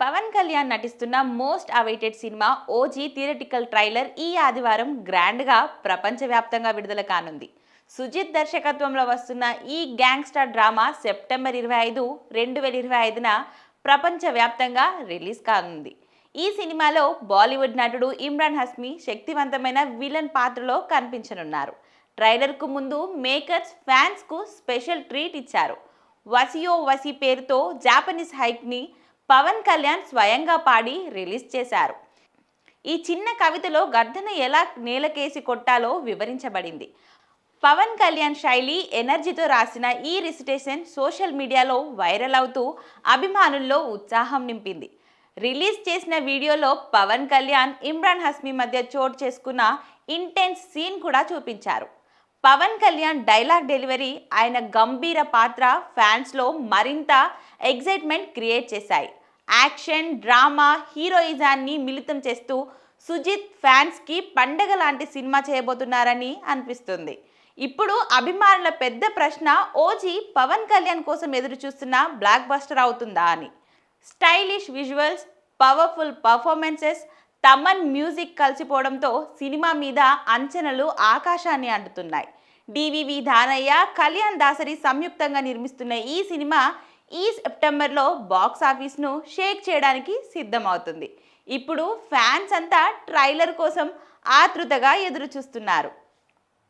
పవన్ కళ్యాణ్ నటిస్తున్న most awaited cinema OG theatrical trailer ఈ ఆదివారం గ్రాండ్గా ప్రపంచవ్యాప్తంగా విడుదల కానుంది. సుజిత్ దర్శకత్వంలో వస్తున్న ఈ గ్యాంగ్స్టర్ డ్రామా సెప్టెంబర్ 25, 2025న ప్రపంచవ్యాప్తంగా రిలీజ్ కానుంది. ఈ సినిమాలో బాలీవుడ్ నటుడు ఇమ్రాన్ హస్మీ శక్తివంతమైన విలన్ పాత్రలో కనిపించనున్నారు. ట్రైలర్కు ముందు మేకర్స్ ఫ్యాన్స్కు స్పెషల్ ట్రీట్ ఇచ్చారు. వసియో వసి పేరుతో జాపనీస్ హైక్ని పవన్ కళ్యాణ్ స్వయంగా పాడి రిలీజ్ చేశారు. ఈ చిన్న కవితలో గర్దన ఎలా నేలకేసి కొట్టాలో వివరించబడింది. పవన్ కళ్యాణ్ శైలి, ఎనర్జీతో రాసిన ఈ రిసిటేషన్ సోషల్ మీడియాలో వైరల్ అవుతూ అభిమానుల్లో ఉత్సాహం నింపింది. రిలీజ్ చేసిన వీడియోలో పవన్ కళ్యాణ్, ఇమ్రాన్ హస్మీ మధ్య చోటు చేసుకున్న ఇంటెన్స్ సీన్ కూడా చూపించారు. పవన్ కళ్యాణ్ డైలాగ్ డెలివరీ, ఆయన గంభీర పాత్ర ఫ్యాన్స్లో మరింత ఎగ్జైట్మెంట్ క్రియేట్ చేశాయి. యాక్షన్, డ్రామా, హీరోయిజాన్ని మిళితం చేస్తూ సుజిత్ ఫ్యాన్స్కి పండగ లాంటి సినిమా చేయబోతున్నారని అనిపిస్తుంది. ఇప్పుడు అభిమానుల పెద్ద ప్రశ్న ఓజీ పవన్ కళ్యాణ్ కోసం ఎదురు చూస్తున్న బ్లాక్ బస్టర్ అవుతుందా అని. Stylish visuals, powerful performances, Thaman music కలిసిపోవడంతో సినిమా మీద అంచనాలు ఆకాశాన్ని అంటుతున్నాయి. డివివి దానయ్య, కళ్యాణ్ దాసరి సంయుక్తంగా నిర్మిస్తున్న ఈ సినిమా ఈ సెప్టెంబర్లో బాక్స్ ఆఫీస్ను షేక్ చేయడానికి సిద్ధమవుతుంది. ఇప్పుడు ఫ్యాన్స్ అంతా ట్రైలర్ కోసం ఆతృతగా ఎదురు చూస్తున్నారు.